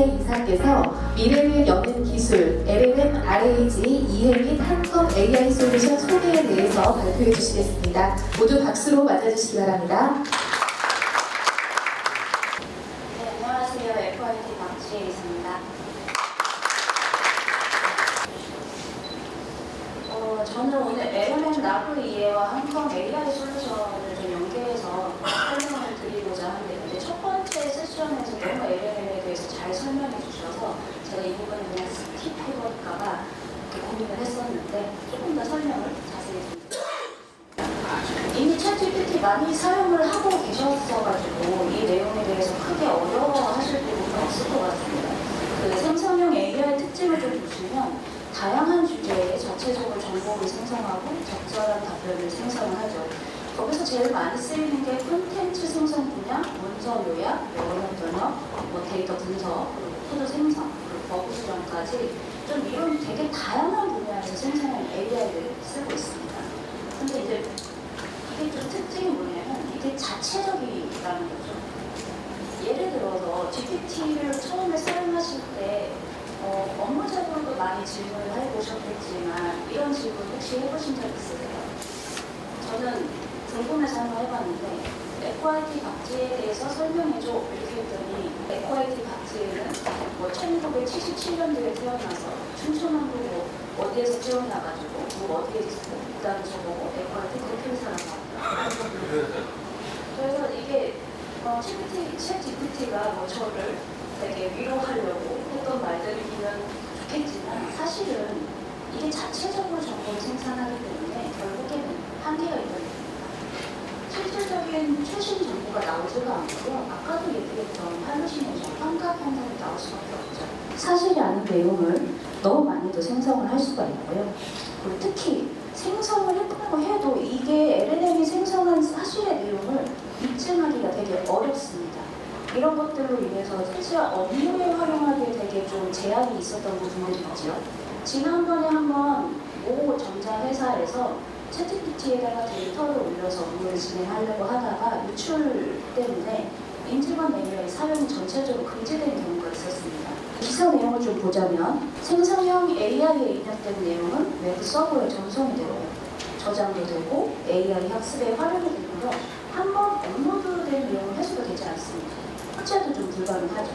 이혜연 이사께서 미래를 여는 기술 LLM RAG 이해 및 한컴 AI 솔루션 소개에 대해서 발표해 주시겠습니다. 모두 박수로 맞아주시기 바랍니다. 네, 안녕하세요. FIT 박지혜 이사입니다. 저는 오늘 LLM 라브 이해와 한컴 AI 솔루션을 좀 연계해서 설명을 드리고자 하는데, 근데 첫 번째 세션에서 너무 LLM에 대해서 잘 설명해 주셔서 제가 이 부분을 그냥 스킵해버릴까봐 고민을 했었는데, 조금 더 설명을 자세히 드립니다. 이미 챗GPT 많이 사용을 하고 계셨어가지고 이 내용에 대해서 크게 어려워하실 부분은 없을 것 같습니다. 그 생성형 AI 특징을 좀 보시면 다양한 주제에 자체적으로 정보를 생성하고 적절한 답변을 생성하죠. 거기서 제일 많이 쓰이는 게 콘텐츠 생성 분야, 문서 요약, 언어 번역, 데이터 분석, 그리고 코드 생성, 그리고 버그 수정까지 좀 이런 되게 다양한 분야에서 생성한 AI를 쓰고 있습니다. 근데 이제 이게 좀 특징이 뭐냐면 이게 자체적이라는 거죠. 예를 들어서 GPT를 처음에 사용하실 때 업무적으로도 많이 질문을 해보셨겠지만 이런 질문 혹시 해보신 적 있으세요? 저는 궁금해서 한번 해봤는데 FIT 박지혜에 대해서 설명해줘 이렇게 했더니 FIT 박지혜는 1977년도에 태어나서 춘천남도 어디에서 태어나가지고 어디에 있고 그다음에 저보고 FIT 대표이사라고 합니다. 그래서 이게 챗GPT가 저를 되게 위로하려고 했던 말들이면 좋겠지만 사실은 이게 자체적으로 정보를 생산하기 때문에 결국에는 한계가 있는 겁니다. 실질적인 최신 정보가 나오지가 않고요. 아까도 얘기했던 할루시네이션, 환각 현상이 나올 수밖에 없죠. 사실이 아닌 내용을 너무 많이도 생성을 할 수가 있고요. 그리고 특히 생성을 했다고 해도 이게 LLM이 생성한 사실의 내용을 입증하기가 되게 어렵습니다. 이런 것들로 인해서 실제 업무에 활용하기에 되게 좀 제약이 있었던 부분들이 있죠. 지난번에 한번 모 전자회사에서 챗GPT에다가 데이터를 올려서 업무를 진행하려고 하다가 유출 때문에 인증원 매뉴얼 사용이 전체적으로 금지된 경우가 있었습니다. 기사 내용을 좀 보자면 생성형 AI에 입력된 내용은 웹 서버에 전송이 되고 저장도 되고 AI 학습에 활용이 되고요. 한번 업로드된 내용은 해소가 되지 않습니다. 삭제도 좀 불가능하죠.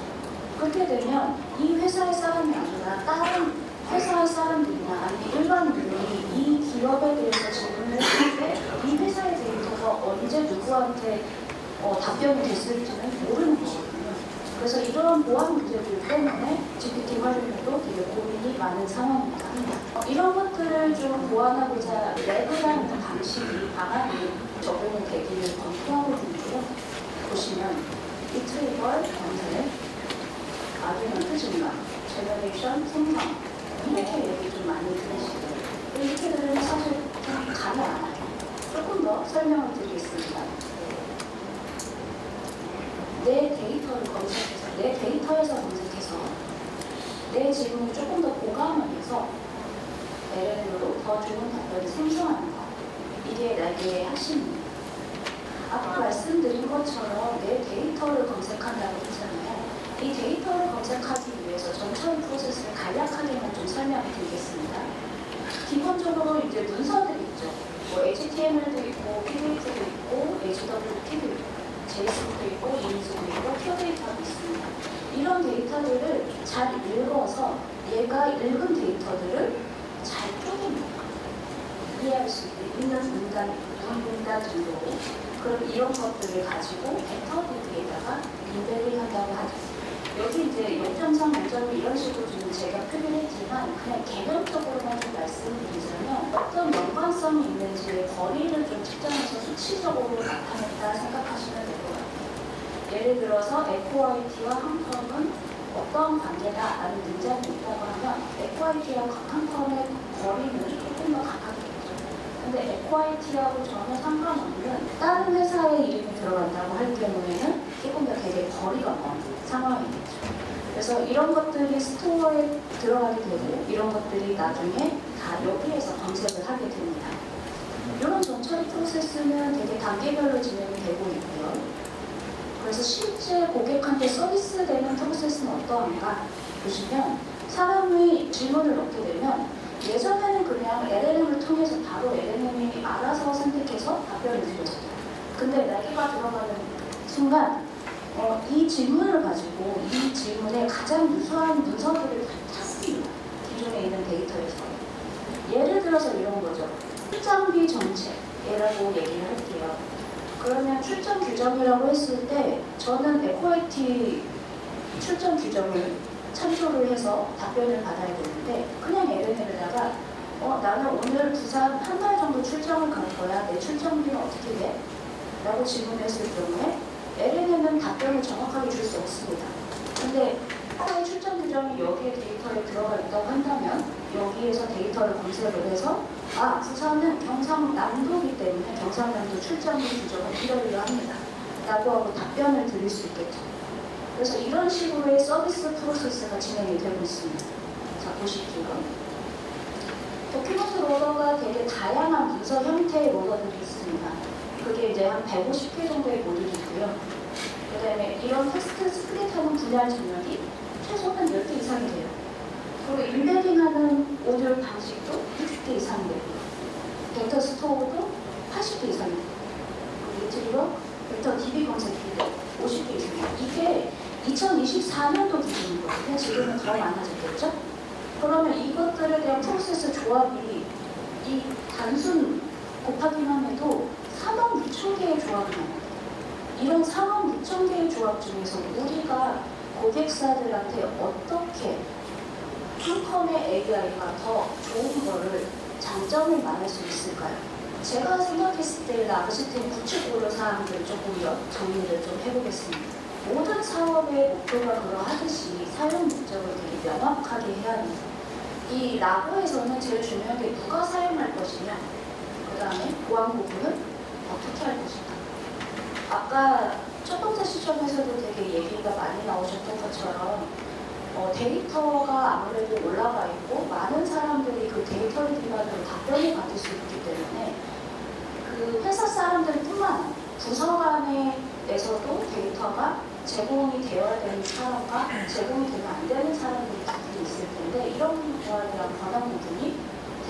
그렇게 되면 이 회사의 사람이 아니라 다른 회사의 사람들이나 아니면 일반인들이 이 기업에 대해서 질문을 했을 때 이 회사의 데이터가 언제 누구한테 답변이 됐을지는 모르는 거거든요. 그래서 이러한 보안 문제들 때문에 GPT 활용에도 되게 고민이 많은 상황입니다. 이런 것들을 좀 보완하고자 랩이라는 방식이 방안이 적용이 되기를 검토하고 있는데요. 보시면 리트리벌, 검색, 아주먼트 증가, 제너레이션, 생성 이렇게 얘기 좀 많이 들으시고요. 이렇게 들으면 사실 좀 감이 안 와요. 조금 더 설명을 드리겠습니다. 내 데이터를 검색해서, 내 데이터에서 검색해서 내 질문을 조금 더 보강하면서 LLM으로 더 좋은 답변을 생성하는 것. 이게 나에게 핵심입니다. 아까 말씀드린 것처럼 내 데이터를 검색한다고 했잖아요. 이 데이터를 검색하기 위해서 전처의 프로세스를 간략하게만 좀 설명을 드리겠습니다. 기본적으로 이제 문서들이 있죠. HTML도 있고, PDF도 있고, HWP도 있고, JSON도 있고, 이미지도 있고, 표 데이터도 있습니다. 이런 데이터들을 잘 읽어서 얘가 읽은 데이터들을 잘 쪼개냅니다. 이해할 수 있는 문단 정도로. 그럼 이런 것들을 가지고 벡터보드에다가 인베딩 한다고 하죠. 여기 이제 0.3, 5.2 이런 식으로 좀 제가 표현을 했지만 그냥 개념적으로만 좀 말씀드리자면 어떤 연관성이 있는지의 거리를 좀 측정해서 수치적으로 나타냈다 생각하시면 될 것 같아요. 예를 들어서 FIT와 한컴은 어떤 관계다 라는 문장이 있다고 하면 FIT와 한컴의 거리는 조금 더 가깝겠죠. 근데 FIT하고 전혀 상관없는 다른 회사의 이름이 들어간다고 할 경우에는 조금 더 되게 거리가 먼 상황이겠죠. 그래서 이런 것들이 스토어에 들어가게 되고 이런 것들이 나중에 다 여기에서 검색을 하게 됩니다. 이런 전처리 프로세스는 되게 단계별로 진행이 되고 있고요. 그래서 실제 고객한테 서비스되는 프로세스는 어떠한가 보시면 사람이 질문을 넣게 되면 예전에는 그냥 LLM을 통해서 바로 LLM이 알아서 선택해서 답변을 드렸어요. 근데 내가 들어가는 순간 이 질문을 가지고 이 질문에 가장 유수한 문서들을 찾습니다. 기존에 있는 데이터에서. 예를 들어서 이런 거죠. 출장비 정책이라고 얘기를 할게요. 그러면 출장 규정이라고 했을 때 저는 에코이티 출장 규정을 참조를 해서 답변을 받아야 되는데 그냥 LLM에다가 나는 오늘 부산 한 달 정도 출장을 갈 거야. 내 출장비는 어떻게 돼? 라고 질문했을 경우에 LLM은 답변을 정확하게 줄 수 없습니다. 근데 하나의 출장 규정이 여기에 데이터에 들어가 있다고 한다면 여기에서 데이터를 검색을 해서 부산은 경상남도이기 때문에 경상남도 출장비 규정을 이러이러 합니다. 라고 하고 답변을 드릴 수 있겠죠. 그래서 이런 식으로의 서비스 프로세스가 진행이 되고 있습니다. 자, 보실게요. 도큐먼트 로더가 되게 다양한 문서 형태의 로더들이 있습니다. 그게 이제 한 150개 정도의 모듈이고요. 그 다음에 이런 텍스트 스플릿하는 분할 전력이 최소 한 10개 이상이 돼요. 그리고 인베딩하는 모듈 방식도 60개 이상이 되고요. 벡터 스토어도 80개 이상이 돼요. 그리고 리트리버, 벡터 DB 검색기도 50개 이상이에요. 이게 2024년도 기준이거든요. 지금은 더 많아졌겠죠? 그러면 이것들에 대한 프로세스 조합이 이 단순 곱하기만 해도 3억 6천 개의 조합이 나옵니다. 이런 3억 6천 개의 조합 중에서 우리가 고객사들한테 어떻게 한 컴의 AI가 더 좋은 거를 장점을 말할 수 있을까요? 제가 생각했을 때 라그시스템 구축 고려 사항들을 조금 정리를 좀 해보겠습니다. 모든 사업의 목표가 그러하듯이 사용 목적을 되게 명확하게 해야 합니다. 이 라보에서는 제일 중요한 게 누가 사용할 것이냐, 그 다음에 보안 부분은 어떻게 할 것인가. 아까 첫 번째 시점에서도 되게 얘기가 많이 나오셨던 것처럼 데이터가 아무래도 올라가 있고 많은 사람들이 그 데이터를 기반으로 답변을 받을 수 있기 때문에 그 회사 사람들뿐만 아니라 부서 간에서도 데이터가 제공이 되어야 되는 사람과 제공이 되면 안 되는 사람들이 있을 텐데 이런 부분에 대한 변화 부분이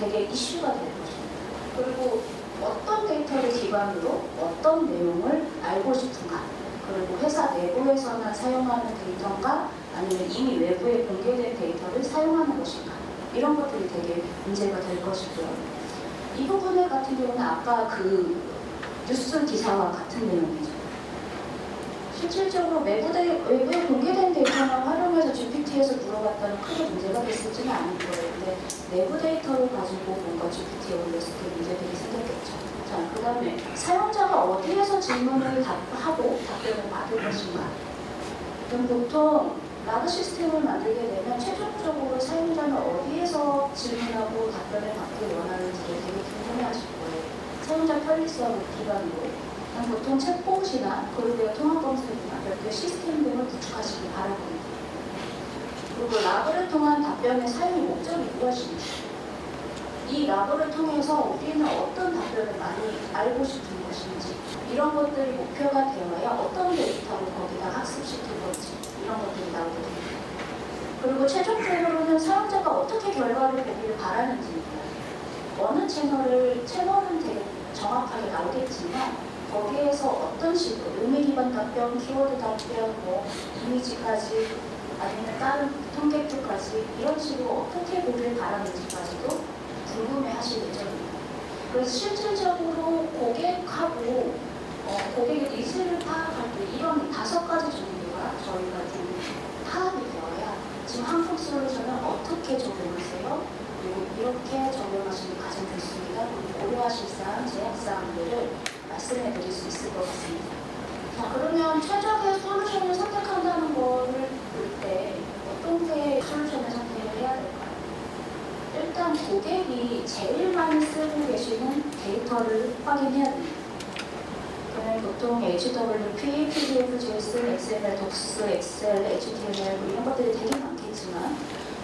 되게 이슈가 될 것입니다. 그리고 어떤 데이터를 기반으로 어떤 내용을 알고 싶은가, 그리고 회사 내부에서만 사용하는 데이터인가 아니면 이미 외부에 공개된 데이터를 사용하는 것인가, 이런 것들이 되게 문제가 될 것이고요. 이 부분 같은 경우는 아까 그 뉴스 기사와 같은 내용이죠. 실질적으로 외부에 공개된 데이터만 활용해서 GPT에서 물어봤다는 크게 문제가 됐을지는 않을 거예요. 근데 내부 데이터를 가지고 뭔가 GPT에 올렸을 때 문제들이 생겼겠죠. 자, 그 다음에 사용자가 어디에서 질문을 하고 답변을 받을 것인가. 그럼 보통 라그 시스템을 만들게 되면 최종적으로 사용자는 어디에서 질문하고 답변을 받기 원하는지를 되게 궁금해하실 거예요. 사용자 편리성을 기반으로. 보통 챗봇이나 그룹의 통합 검색이나 별도의 시스템 등을 구축하시기 바랍니다. 그리고 라그를 통한 답변의 사용 목적이 무엇인지, 이 라그를 통해서 우리는 어떤 답변을 많이 알고 싶은 것인지, 이런 것들이 목표가 되어야 어떤 데이터를 거기다 학습시킬 건지, 이런 것들이 나오게 됩니다. 그리고 최종적으로는 사용자가 어떻게 결과를 보기를 바라는지입니다. 어느 채널은 되게 정확하게 나오겠지만 거기에서 어떤 식으로 의미 기반 답변, 키워드 답변, 이미지까지 아니면 다른 통계표까지 이런 식으로 어떻게 보길 바라는지까지도 궁금해 하실 예정입니다. 그래서 실질적으로 고객하고 고객의 니즈를 파악할 때 이런 5가지 정도가 저희가 좀 파악이 되어야 지금 한국 솔루션을 어떻게 적용하세요? 그리고 이렇게 적용하시면 가장 좋습니다. 그리고 고려하실 사항, 제약사항들을 말씀해 드릴 수 있을 것 같습니다. 자, 그러면 최적의 솔루션을 선택한다는 거를 볼 때 어떤 게 솔루션을 선택을 해야 될까요? 일단 고객이 제일 많이 쓰고 계시는 데이터를 확인해야 됩니다. 그러면 보통 HWP, PDF, JSON, XML, DOCS, 엑셀, HTML 이런 것들이 되게 많겠지만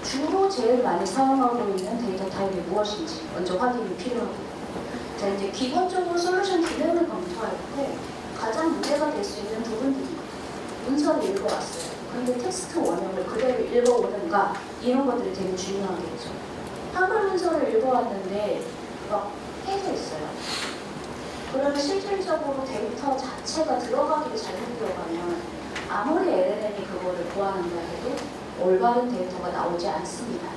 주로 제일 많이 사용하고 있는 데이터 타입이 무엇인지 먼저 확인이 필요하고, 자, 이제 기본적으로 솔루션 기능을 검토할 때 가장 문제가 될 수 있는 부분들입니다. 문서를 읽어왔어요. 그런데 텍스트 원형을 그대로 읽어오는가 이런 것들이 되게 중요하겠죠. 한글 문서를 읽어왔는데 막 깨져 있어요. 그러면 실질적으로 데이터 자체가 들어가기를 잘못 들어가면 아무리 LLM이 그거를 보완한다 해도 올바른 데이터가 나오지 않습니다.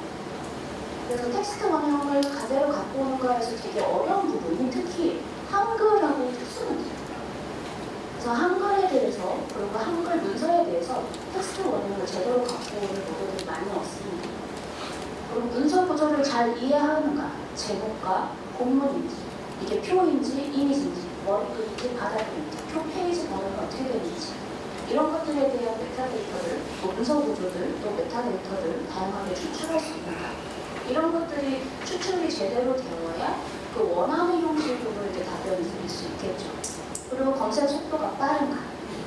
그래서 텍스트 원형을 그대로 갖고 오는가에서 되게 어려운 부분이 특히 한글하고 특수문제예요. 그래서 한글에 대해서 그리고 한글 문서에 대해서 텍스트 원형을 제대로 갖고 오는 노동들이 많이 없습니다. 그리고 문서 구조를 잘 이해하는가, 제목과 본문인지, 이게 표인지 이미지인지, 머리글인지 바닥글인지, 표 페이지 번호는 어떻게 되는지 이런 것들에 대한 메타데이터를, 또 문서 구조들, 또 메타데이터를 다양하게 추출할 수 있는가 이런 것들이 추출이 제대로 되어야 그 원하는 형식으로 이제 답변을 드릴 수 있겠죠. 그리고 검색 속도가 빠른가,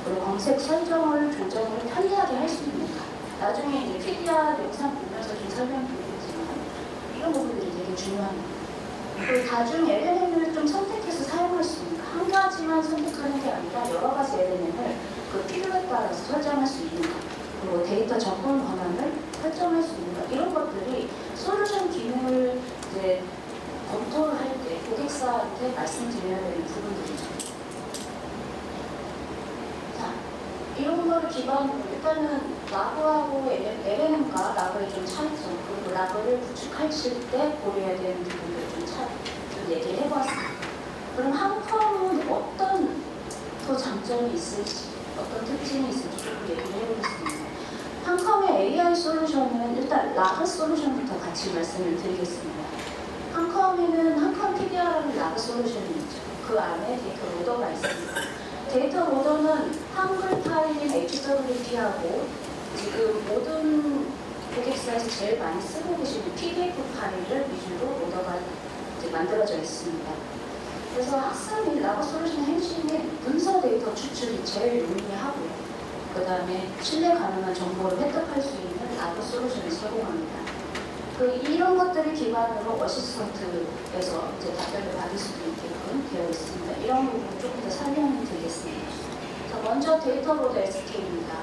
그리고 검색 설정을 조정을 편리하게 할 수 있는가. 나중에 이제 PDR 영상 보면서 좀 설명드리겠지만 이런 부분들이 되게 중요합니다. 그리고 다중 LLM을 좀 선택해서 사용할 수 있는가. 한 가지만 선택하는 게 아니라 여러 가지 LLM을 그 필요에 따라서 설정할 수 있는가. 그리고 데이터 접근 권한을 설정할 수 있는가. 이런 것들이 솔루션 기능을 이제 검토를 할 때 고객사한테 말씀드려야 되는 부분들이죠. 자, 이런 거를 기반으로 일단은 라그하고 LLM과 라그의 좀 차이점, 그리고 라그를 구축할 때 고려해야 되는 부분들을 좀 얘기를 해보았습니다. 그럼 한컴은 어떤 더 장점이 있을지, 어떤 특징이 있을지 조금 얘기를 해보겠습니다. 한컴의 AI 솔루션은 일단 라그 솔루션부터 같이 말씀을 드리겠습니다. 한컴에는 한컴 PDR라는 라그 솔루션이 있죠. 그 안에 데이터 로더가 있습니다. 데이터 로더는 한글 파일인 HWP하고 지금 모든 고객사에서 제일 많이 쓰고 계시는 PDF 파일을 위주로 로더가 이제 만들어져 있습니다. 그래서 학습 및 라그 솔루션 핵심은 문서 데이터 추출이 제일 용이하고요. 그 다음에 신뢰 가능한 정보를 획득할 수 있는 라그 솔루션을 제공합니다. 이런 것들을 기반으로 어시스턴트에서 이제 답변을 받을 수도 있게끔 되어 있습니다. 이런 부분 조금 더 설명을 드리겠습니다. 자, 먼저 데이터 로드 SK입니다.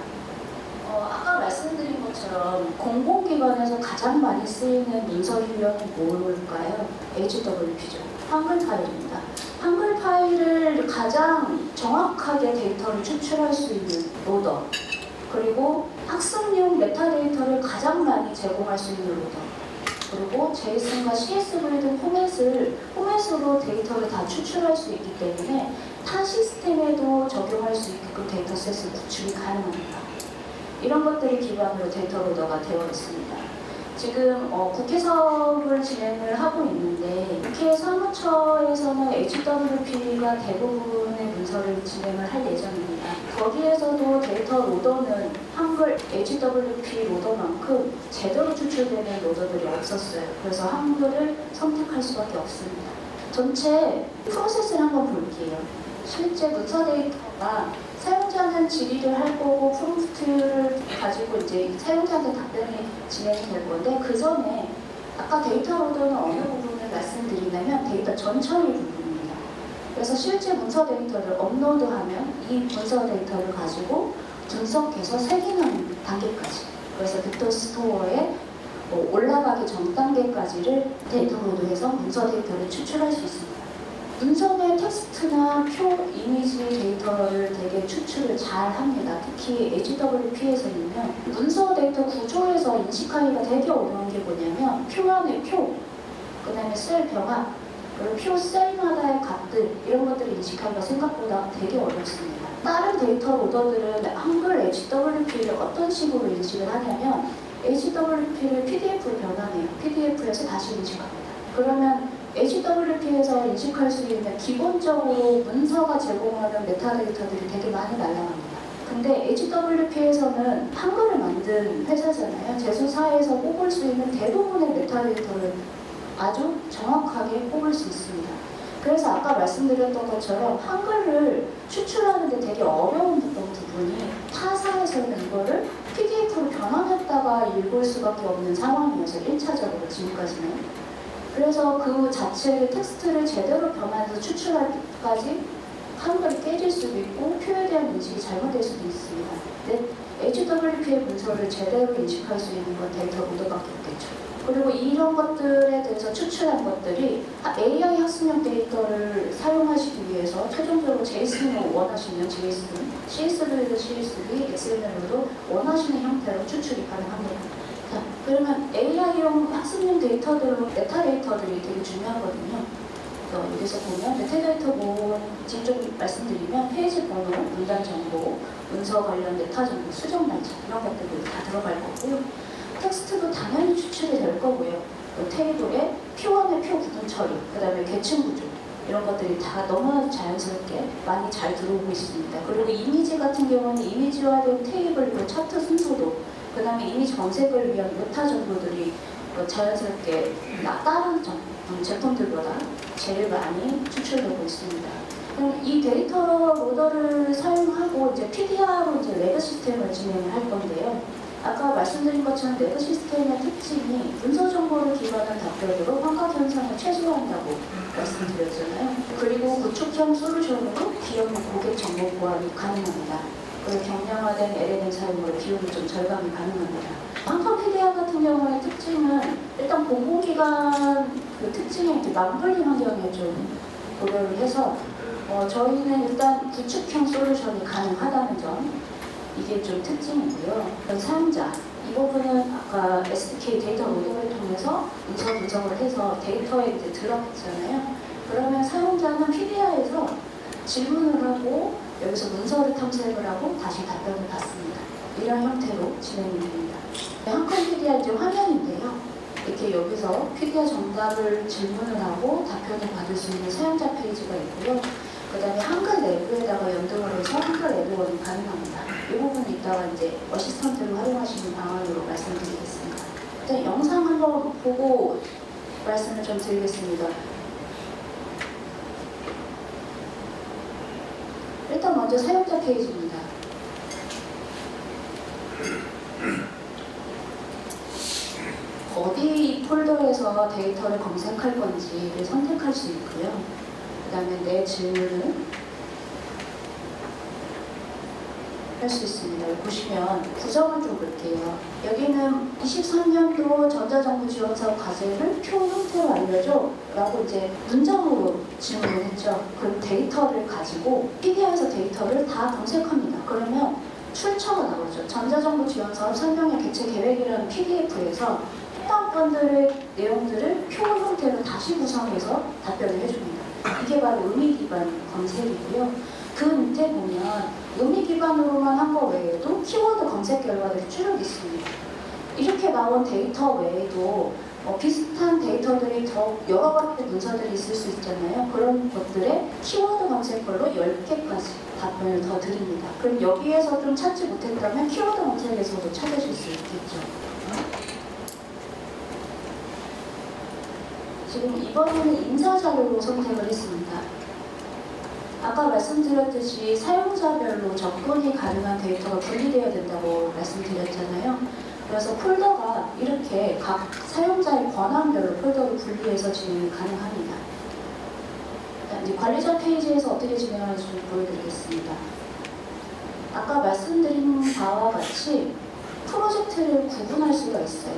아까 말씀드린 것처럼 공공기관에서 가장 많이 쓰이는 문서 유형이 뭘까요? HWP죠. 한글 파일입니다. 한글 파일을 가장 정확하게 데이터를 추출할 수 있는 로더, 그리고 학습용 메타데이터를 가장 많이 제공할 수 있는 로더, 그리고 JSON과 CSV 등 포맷으로 데이터를 다 추출할 수 있기 때문에 타 시스템에도 적용할 수 있게끔 데이터셋을 구축이 가능합니다. 이런 것들이 기반으로 데이터 로더가 되어 있습니다. 지금 국회 사업을 진행을 하고 있는데 국회 사무처에서는 HWP가 대부분의 문서를 진행을 할 예정입니다. 거기에서도 데이터 로더는 한글 HWP 로더만큼 제대로 추출되는 로더들이 없었어요. 그래서 한글을 선택할 수밖에 없습니다. 전체 프로세스를 한번 볼게요. 실제 문서 데이터가 사용자는 질의를 할 거고 프롬프트를 가지고 이제 사용자한테 답변이 진행이 될 건데 그 전에 아까 데이터 로더는 어느 부분을 말씀드리냐면 데이터 전처리 부분입니다. 그래서 실제 문서 데이터를 업로드하면 이 문서 데이터를 가지고 분석해서 색인하는 단계까지, 그래서 빅터 스토어에 올라가기 전 단계까지를 데이터 로드해서 문서 데이터를 추출할 수 있습니다. 문서의 텍스트나 표, 이미지 데이터를 되게 추출을 잘 합니다. 특히 HWP에서는요. 문서 데이터 구조에서 인식하기가 되게 어려운 게 뭐냐면 표 안에 표, 그 다음에 셀 병합, 그리고 표 셀마다의 값들 이런 것들을 인식하기가 생각보다 되게 어렵습니다. 다른 데이터 로더들은 한글 HWP를 어떤 식으로 인식을 하냐면 HWP를 PDF로 변환해요. PDF에서 다시 인식합니다. 그러면 HWP에서 인식할 수 있는 기본적으로 문서가 제공하는 메타데이터들이 되게 많이 날아갑니다. 근데 HWP에서는 한글을 만든 회사잖아요. 제조사에서 뽑을 수 있는 대부분의 메타데이터를 아주 정확하게 뽑을 수 있습니다. 그래서 아까 말씀드렸던 것처럼 한글을 추출하는데 되게 어려운 부분이 타사에서는 이거를 PDF로 변환했다가 읽을 수밖에 없는 상황이어서 1차적으로 지금까지는. 그래서 그 자체를 텍스트를 제대로 변환해서 추출할 때까지 한글이 깨질 수도 있고 표에 대한 인식이 잘못될 수도 있습니다. 근데 HWP의 문서를 제대로 인식할 수 있는 건 데이터 모드밖에 없겠죠. 그리고 이런 것들에 대해서 추출한 것들이 AI 학습용 데이터를 사용하시기 위해서 최종적으로 JSON을 원하시면 JSON, CSV도 CSV, XML로도 원하시는 형태로 추출이 가능합니다. 자, 그러면 AI용 학습용 데이터들로 메타데이터들이 되게 중요하거든요. 여기서 보면 메타데이터 뭐 직접 말씀드리면 페이지 번호, 문단 정보, 문서 관련 메타 정보, 수정 날짜 이런 것들이 다 들어갈 거고요. 텍스트도 당연히 추출이 될 거고요. 테이블에 P1의 표 구분 처리, 그 다음에 계층 구조 이런 것들이 다 너무나도 자연스럽게 많이 잘 들어오고 있습니다. 그리고 이미지 같은 경우는 이미지화된 테이블, 그 차트 순서도, 그 다음에 이미지 검색을 위한 메타 정보들이 자연스럽게 다른 제품들보다 제일 많이 추출되고 있습니다. 그럼 이 데이터 로더를 사용하고 이제 PDR로 이제 레그 시스템을 진행을 할 건데요. 아까 말씀드린 것처럼 레그 시스템의 특징이 문서 정보를 기반한 답변으로 환각 현상을 최소화한다고 말씀드렸잖아요. 그리고 구축형 솔루션으로 기업 고객 정보 보완이 가능합니다. 그리고 경량화된 LLM 사용으로 비용이 좀 절감이 가능합니다. 한컴 PDR 같은 경우의 특징은 일단 공공기관 그 특징의 맞물림 환경에 좀 고려를 해서 저희는 일단 구축형 솔루션이 가능하다는 점, 이게 좀 특징이고요. 사용자, 이 부분은 아까 SDK 데이터 로더를 통해서 문서 분석을 해서 데이터에 이제 들어갔잖아요. 그러면 사용자는 PDR에서 질문을 하고 여기서 문서를 탐색을 하고 다시 답변을 받습니다. 이런 형태로 진행이 됩니다. 한컴 PDR 이제 화면인데요. 이렇게 여기서 PDR 정답을 질문을 하고 답변을 받을 수 있는 사용자 페이지가 있고요. 그 다음에 한글 내부에다가 연동을 해서 한글 내부원이 가능합니다. 이 부분은 이따가 이제 어시스턴트를 활용하시는 방안으로 말씀드리겠습니다. 일단 영상 한번 보고 말씀을 좀 드리겠습니다. 일단 먼저 사용자 페이지입니다. 어디 폴더에서 데이터를 검색할 건지를 선택할 수 있고요. 그 다음에 내 질문을 할 수 있습니다. 여기 보시면 구성을 좀 볼게요. 여기는 23년도 전자정부지원사업 과제를 표 형태로 알려줘 라고 이제 문장으로 질문을 했죠. 그 데이터를 가지고 PDR에서 데이터를 다 검색합니다. 그러면 출처가 나오죠. 전자정부지원사업 설명회 개최 계획이라는 PDF에서 해당 건들의 내용들을 표 형태로 다시 구성해서 답변을 해줍니다. 이게 바로 의미 기반 검색이고요. 그 밑에 보면 의미 기반으로만 한 거 외에도 키워드 검색 결과들이 쭉 있습니다. 이렇게 나온 데이터 외에도 비슷한 데이터들이 더 여러 가지 문서들이 있을 수 있잖아요. 그런 것들의 키워드 검색걸로 10개까지 답변을 더 드립니다. 그럼 여기에서 좀 찾지 못했다면 키워드 검색에서도 찾으실 수 있겠죠. 지금 이번에는 인사자료로 선택을 했습니다. 아까 말씀드렸듯이 사용자별로 접근이 가능한 데이터가 분리되어야 된다고 말씀드렸잖아요. 그래서 폴더가 이렇게 각 사용자의 권한별로 폴더를 분리해서 진행이 가능합니다. 이제 관리자 페이지에서 어떻게 진행하는지 좀 보여드리겠습니다. 아까 말씀드린 바와 같이 프로젝트를 구분할 수가 있어요.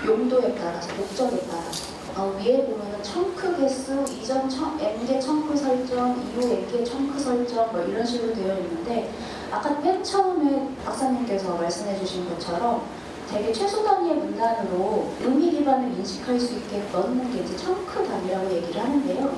용도에 따라서, 목적에 따라서. 위에 보면은 청크 개수, 이전 N개 청크 설정, 이후 N개 청크 설정 뭐 이런 식으로 되어 있는데 아까 맨 처음에 박사님께서 말씀해 주신 것처럼 되게 최소 단위의 문단으로 의미 기반을 인식할 수 있게 넣는 게 이제 청크 단위라고 얘기를 하는데요.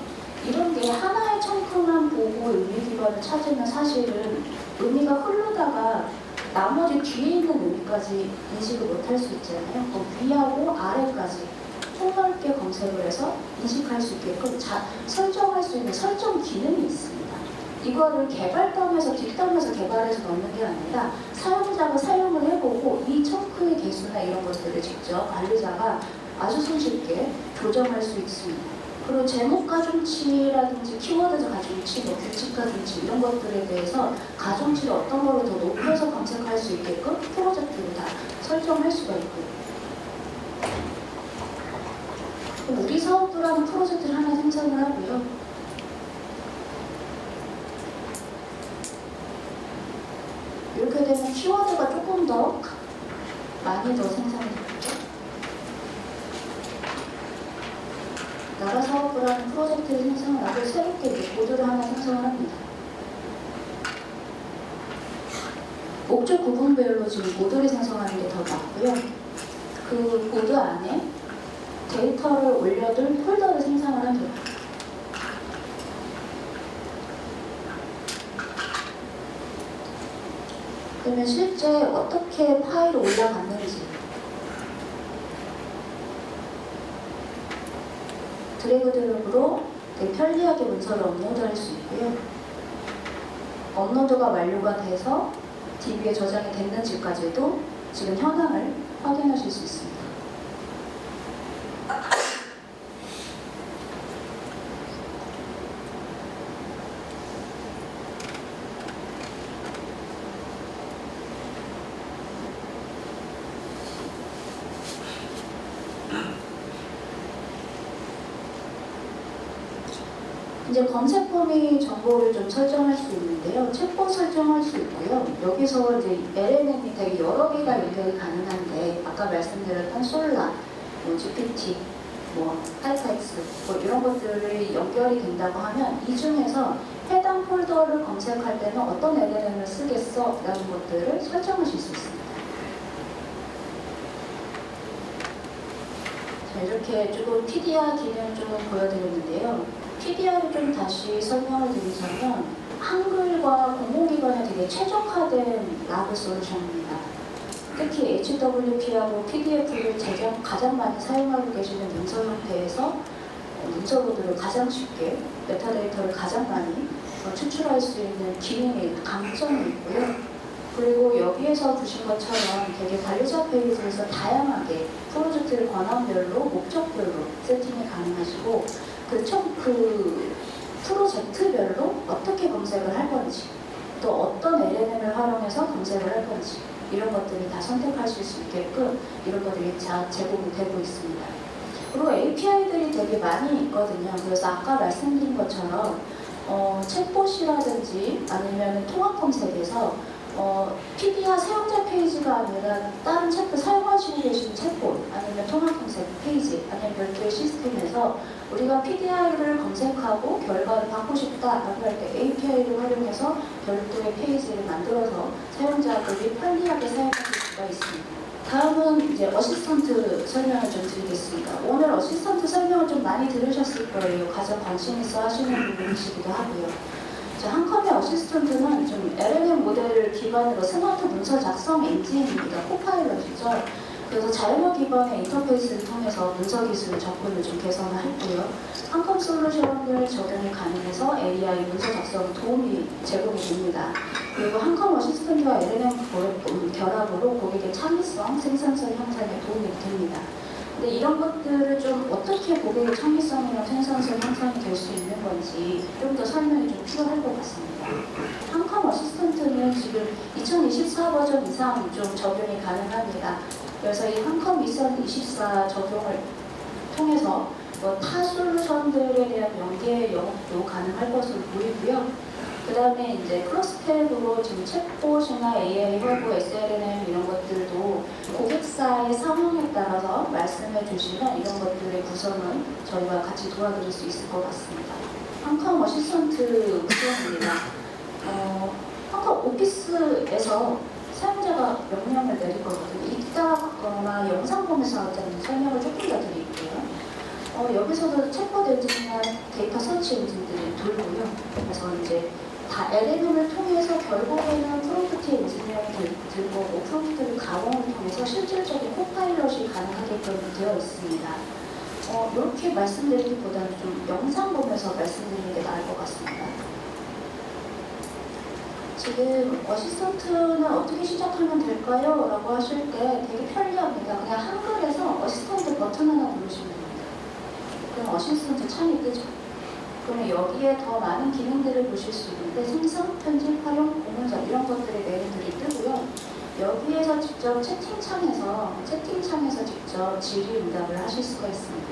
이런 게 하나의 청크만 보고 의미 기반을 찾으면 사실은 의미가 흐르다가 나머지 뒤에 있는 의미까지 인식을 못할 수 있잖아요. 위하고 아래까지 폭넓게 검색을 해서 인식할 수 있게끔 설정할 수 있는 설정 기능이 있습니다. 이거를 개발담에서 뒷담에서 개발해서 넣는 게 아니라 사용자가 사용을 해보고 이 청크의 개수나 이런 것들을 직접 관리자가 아주 손쉽게 조정할 수 있습니다. 그리고 제목 가중치라든지 키워드 가중치, 규칙 가중치 이런 것들에 대해서 가중치를 어떤 걸로 더 높여서 검색할 수 있게끔 프로젝트로 다 설정할 수가 있고요. 우리 사업부라는 프로젝트를 하나 생산을 하고요. 키워드가 조금 더 많이 더 생산이 되겠죠. 나라 사업부라는 프로젝트를 생성을 하고 새롭게 이제 보드를 하나 생성을 합니다. 목적 구분별로 지금 모듈을 생성하는 게 더 낫고요. 그 보드 안에 데이터를 올려둔 폴더를 생성을 합니다. 그러면 실제 어떻게 파일을 올라갔는지 드래그 드롭으로 되게 편리하게 문서를 업로드할 수 있고요. 업로드가 완료가 돼서 DB에 저장이 됐는지까지도 지금 현황을 확인하실 수 있습니다. 이제 검색 범위 정보를 좀 설정할 수 있는데요. 챗봇 설정할 수 있고요. 여기서 이제 LLM이 되게 여러 개가 연결이 가능한데 아까 말씀드렸던 솔라, GPT, 하이파엑스 이런 것들이 연결이 된다고 하면 이 중에서 해당 폴더를 검색할 때는 어떤 LLM을 쓰겠어? 라는 것들을 설정하실 수 있습니다. 자, 이렇게 조금 PDR 기능을 좀 보여드렸는데요. PDR을 좀 다시 설명을 드리자면 한글과 공공기관에 되게 최적화된 라그 솔루션입니다. 특히 HWP하고 PDF를 가장 많이 사용하고 계시는 문서 형태에서 문서 보드를 가장 쉽게 메타데이터를 가장 많이 추출할 수 있는 기능이 강점이 있고요. 그리고 여기에서 보신 것처럼 되게 관리자 페이지에서 다양하게 프로젝트를 권한별로, 목적별로 세팅이 가능하시고 그 프로젝트별로 어떻게 검색을 할 건지 또 어떤 LLM을 활용해서 검색을 할 건지 이런 것들이 다 선택하실 수 있게끔 이런 것들이 제공이 되고 있습니다. 그리고 API들이 되게 많이 있거든요. 그래서 아까 말씀드린 것처럼 챗봇이라든지 아니면 통합 검색에서 PDR 사용자 페이지가 아니라 다른 챗봇 사용하시고 계신 챗봇 아니면 통합 검색 페이지 아니면 별도의 시스템에서 우리가 PDR을 검색하고 결과를 받고 싶다라고 할 때 API를 활용해서 별도의 페이지를 만들어서 사용자들이 편리하게 사용하실 수가 있습니다. 다음은 이제 어시스턴트 설명을 좀 드리겠습니다. 오늘 어시스턴트 설명을 좀 많이 들으셨을 거예요. 가장 관심 있어 하시는 부분이시기도 하고요. 한컴의 어시스턴트는 좀 LLM 모델을 기반으로 스마트 문서 작성 엔진입니다. 코파일럿이죠. 그래서 자연어 기반의 인터페이스를 통해서 문서 기술 접근을 좀 개선을 했고요. 한컴 솔루션을 적용이 가능해서 AI 문서 작성 도움이 제공이 됩니다. 그리고 한컴 어시스턴트와 LLM 결합으로 고객의 창의성, 생산성 향상에 도움이 됩니다. 근데 이런 것들을 좀 어떻게 고객의 창의성이나 생산성 향상이 될 수 있는 건지 좀 더 설명이 좀 필요할 것 같습니다. 한컴 어시스턴트는 지금 2024 버전 이상 좀 적용이 가능합니다. 그래서 이 한컴 2024 적용을 통해서 타 솔루션들에 대한 연계 영업도 가능할 것으로 보이고요. 그 다음에 이제 크로스탭으로 지금 챗봇이나 AI 허브, SLM 이런 것들도 고객사의 상황에 따라서 말씀해 주시면 이런 것들의 구성은 저희가 같이 도와드릴 수 있을 것 같습니다. 한컴 어시스턴트 구성입니다. 한컴 오피스에서 사용자가 명령을 내릴 거거든요. 이따거나 영상 보면서 설명을 조금 더 드릴게요. 여기서도 챗봇 엔진이나 데이터 서치 엔진들이 돌고요. 그래서 이제 다 LLM을 통해서 결국에는 프롬프트 엔지니어링이 들 거고 프롬프트를 가공을 통해서 실질적인 코파일럿이 가능하게끔 되어 있습니다. 이렇게 말씀드리기보다는 좀 영상 보면서 말씀드리는 게 나을 것 같습니다. 지금 어시스턴트는 어떻게 시작하면 될까요? 라고 하실 때 되게 편리합니다. 그냥 한글에서 어시스턴트 버튼 하나 누르시면 됩니다. 그럼 어시스턴트 창이 뜨죠. 그러면 여기에 더 많은 기능들을 보실 수 있는데 생성, 편집, 활용, 공문서 이런 것들의 메뉴들이 뜨고요. 여기에서 직접 채팅창에서 직접 질의응답을 하실 수가 있습니다.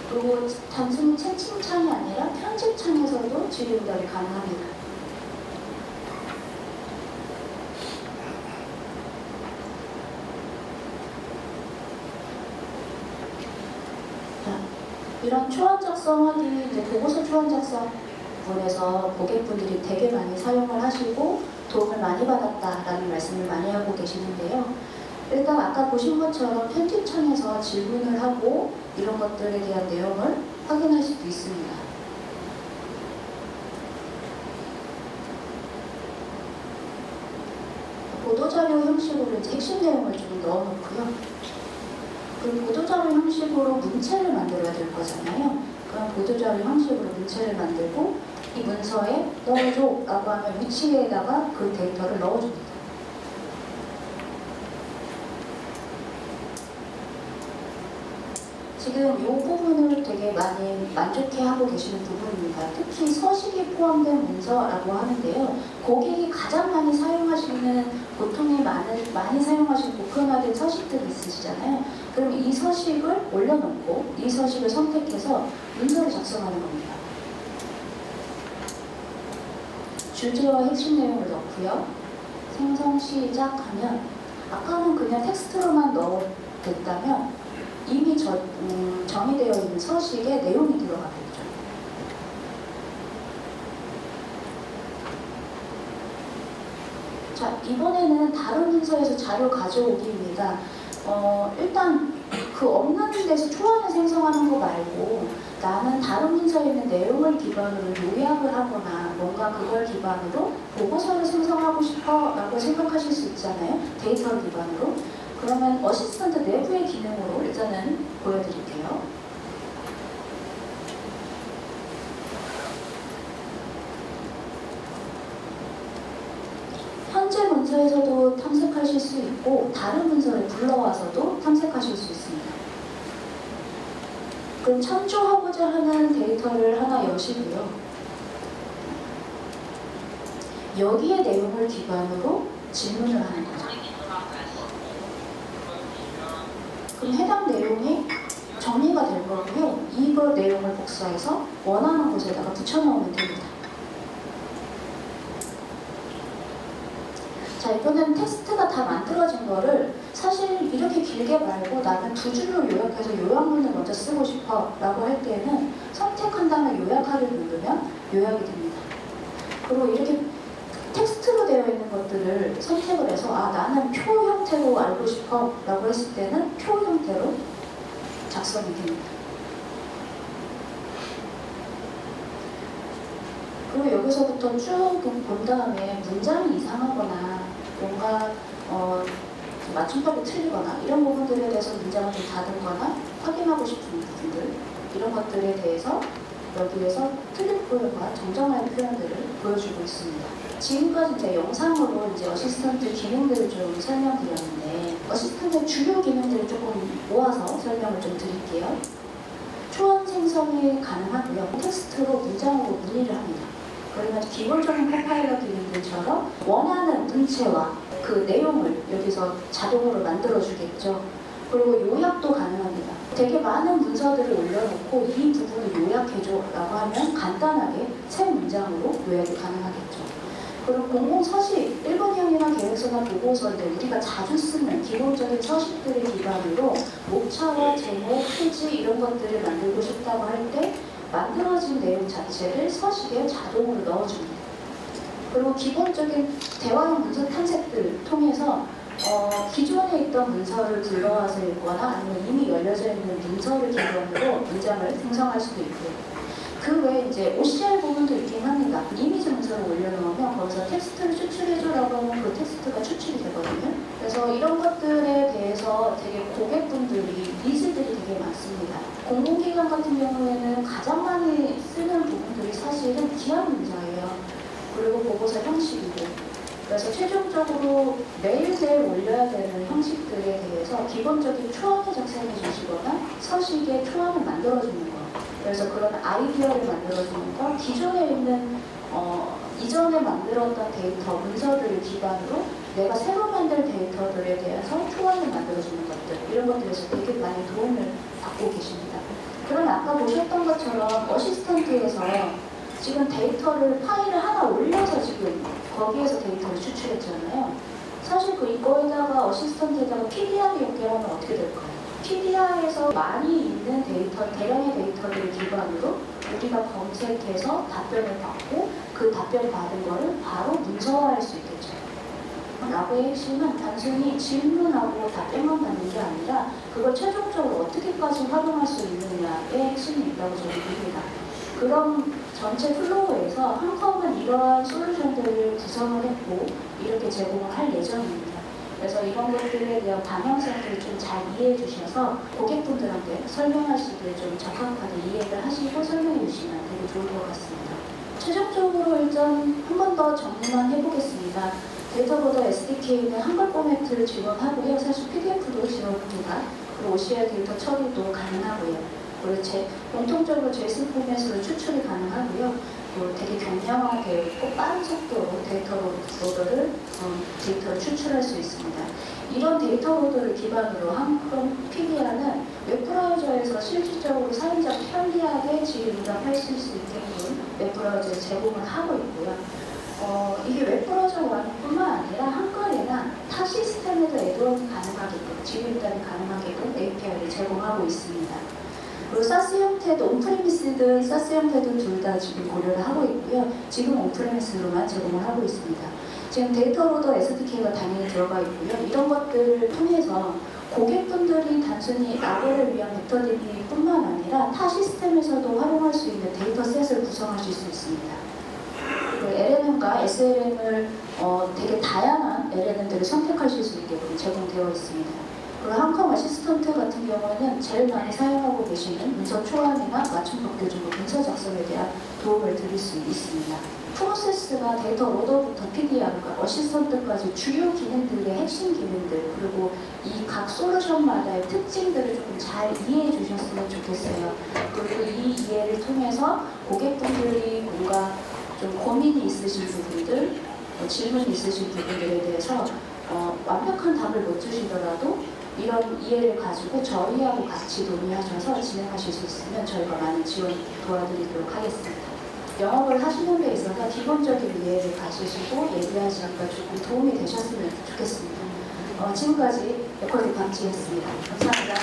그리고 단순히 채팅창이 아니라 편집창에서도 질의응답이 가능합니다. 이런 초안 작성하기, 이제 보고서 초안 작성 부분에서 고객분들이 되게 많이 사용을 하시고 도움을 많이 받았다라는 말씀을 많이 하고 계시는데요. 일단 아까 보신 것처럼 편집창에서 질문을 하고 이런 것들에 대한 내용을 확인할 수도 있습니다. 보도자료 형식으로 이제 핵심 내용을 좀 넣어놓고요. 그 보도자료 형식으로 문체를 만들어야 될 거잖아요. 그럼 보도자료 형식으로 문체를 만들고 이 문서에 넣어줘 라고 하면 위치에다가 그 데이터를 넣어줍니다. 지금 이 부분을 되게 많이 만족해하고 계시는 부분입니다. 특히 서식이 포함된 문서라고 하는데요. 고객이 가장 많이 사용하시는, 보통에 많이 사용하시는 보편화된 서식들이 있으시잖아요. 그럼 이 서식을 올려놓고 이 서식을 선택해서 문서를 작성하는 겁니다. 주제와 핵심 내용을 넣고요. 생성 시작하면 아까는 그냥 텍스트로만 넣었다면 이미 정의되어 있는 서식에 내용이 들어가겠죠. 자, 이번에는 다른 문서에서 자료 가져오기입니다. 일단 그 없는 데서 초안을 생성하는 거 말고 나는 다른 문서에 있는 내용을 기반으로 요약을 하거나 뭔가 그걸 기반으로 보고서를 생성하고 싶어 라고 생각하실 수 있잖아요. 데이터를 기반으로. 그러면 어시스턴트 내부의 기능으로 일단은 보여드릴게요. 현재 문서에서도 탐색하실 수 있고 다른 문서를 불러와서도 탐색하실 수 있습니다. 그럼 참조하고자 하는 데이터를 하나 여시고요. 여기의 내용을 기반으로 질문을 하는 거죠. 그럼 해당 내용이 정리가 될 거고요. 이거 내용을 복사해서 원하는 곳에다가 붙여넣으면 됩니다. 자, 이번엔 텍스트가 다 만들어진 거를 사실 이렇게 길게 말고 나는 두 줄로 요약해서 요약문을 먼저 쓰고 싶어 라고 할 때는 선택한 다음에 요약하기를 누르면 요약이 됩니다. 그리고 이렇게 텍스트로 되어 있는 것들을 선택을 해서 나는 표 형태로 알고 싶어 라고 했을 때는 표 형태로 작성이 됩니다. 그리고 여기서부터 쭉 본 다음에 문장이 이상하거나 뭔가 맞춤법이 틀리거나 이런 부분들에 대해서 문장을 좀 다듬거나 확인하고 싶은 부분들, 이런 것들에 대해서 여기에서 틀린 표현과 정정할 표현들을 보여주고 있습니다. 지금까지 이제 영상으로 이제 어시스턴트 기능들을 좀 설명드렸는데, 어시스턴트의 주요 기능들을 조금 모아서 설명을 좀 드릴게요. 초안 생성이 가능하고요. 텍스트로 문장으로 문의를 합니다. 그러면 기본적인 코파일럿 기능들처럼 원하는 문체와 그 내용을 여기서 자동으로 만들어주겠죠. 그리고 요약도 가능합니다. 되게 많은 문서들을 올려놓고 이 부분을 요약해줘 라고 하면 간단하게 새 문장으로 요약이 가능하겠죠. 그리고 공공서식, 1번형이나 계획서나 보고서인데 우리가 자주 쓰는 기본적인 서식들을 기반으로 목차와 제목, 표지 이런 것들을 만들고 싶다고 할 때 만들어진 내용 자체를 서식에 자동으로 넣어줍니다. 그리고 기본적인 대화형 문서 탐색들을 통해서 기존에 있던 문서를 불러와서 읽거나 아니면 이미 열려져 있는 문서를 기반으로 문장을 생성할 수도 있고요. 그 외에 이제 OCR 부분도 있긴 합니다. 이미지 문서를 올려놓으면 거기서 텍스트를 추출해줘라고 하면 그 텍스트가 추출이 되거든요. 그래서 이런 것들에 대해서 되게 고객분들이 니즈들이 되게 많습니다. 공공기관 같은 경우에는 가장 많이 쓰는 부분들이 사실은 기한 문서예요. 그리고 보고서 형식이고. 그래서 최종적으로 매일매일 올려야 되는 형식들에 대해서 기본적인 초안을 작성해 주시거나 서식의 초안을 만들어주는 거. 그래서 그런 아이디어를 만들어주는 거, 기존에 있는 이전에 만들었던 데이터, 문서들을 기반으로 내가 새로 만들 데이터들에 대해서 초안을 만들어주는 것들, 이런 것들에서 되게 많이 도움을 받고 계십니다. 그럼 아까 보셨던 것처럼 어시스턴트에서 지금 데이터를 파일을 하나 올려서 지금 거기에서 데이터를 추출했잖아요. 사실 이거에다가 어시스턴트에다가 PDR이 연결하면 어떻게 될까요? PDR에서 많이 있는 데이터, 대량의 데이터들을 기반으로 우리가 검색해서 답변을 받고 그 답변 받은 거를 바로 문서화할 수 있겠죠. 라고의 핵심은 단순히 질문하고 답변만 받는 게 아니라 그걸 최종적으로 어떻게까지 활용할 수 있느냐의 핵심이 있다고 저는 봅니다. 그런 전체 플로우에서 한컴은 이러한 솔루션들을 구성을 했고 이렇게 제공을 할 예정입니다. 그래서 이런 것들에 대한 방향성들을 좀 잘 이해해 주셔서 고객분들한테 설명하시기에 좀 적합하게 이해를 하시고 설명해 주시면 되게 좋을 것 같습니다. 최종적으로 일단 한 번 더 정리만 해보겠습니다. 데이터보더 SDK는 한글 포맷을 지원하고요. 사실 PDF도 지원합니다. 그리고 OCR 데이터 처리도 가능하고요. 그리고 공통적으로 JSON 포맷으로 추출이 가능하고요. 또 되게 경량화되어 있고 빠른 속도로 데이터를 추출할 수 있습니다. 이런 데이터 로더를 기반으로 한컴 PDR는 웹브라우저에서 실질적으로 사용자가 편리하게 질의응답할 수 있게끔 웹브라우저에 제공을 하고 있고요. 이게 웹브라우저 뿐만 아니라 한글이나 타 시스템에도 애드온이 가능하게끔, 질의응답이 가능하게끔 API를 제공하고 있습니다. 그리고 사스 형태도 온프리미스든 사스 형태도 둘 다 지금 고려를 하고 있고요. 지금 온프리미스로만 제공을 하고 있습니다. 지금 데이터 로더 SDK가 당연히 들어가 있고요. 이런 것들을 통해서 고객분들이 단순히 라벨을 위한 벡터 DB뿐만 아니라 타 시스템에서도 활용할 수 있는 데이터셋을 구성하실 수 있습니다. LLM과 SLM을 되게 다양한 LLM들을 선택하실 수 있게끔 제공되어 있습니다. 그리고 한컴 어시스턴트 같은 경우에는 제일 많이 사용하고 계시는 문서 초안이나 맞춤법 교정과 문서 작성에 대한 도움을 드릴 수 있습니다. 프로세스가 데이터 로더부터 PDR과 어시스턴트까지 주요 기능들의 핵심 기능들 그리고 이 각 솔루션마다의 특징들을 조금 잘 이해해 주셨으면 좋겠어요. 그리고 이 이해를 통해서 고객분들이 뭔가 좀 고민이 있으신 부분들, 질문이 있으신 부분들에 대해서 완벽한 답을 못 주시더라도 이런 이해를 가지고 저희하고 같이 논의하셔서 진행하실 수 있으면 저희가 많은 지원 도와드리도록 하겠습니다. 영업을 하시는 데 있어서 기본적인 이해를 가지시고 얘기하시니까 조금 도움이 되셨으면 좋겠습니다. 지금까지 에코드 박지혜였습니다. 감사합니다.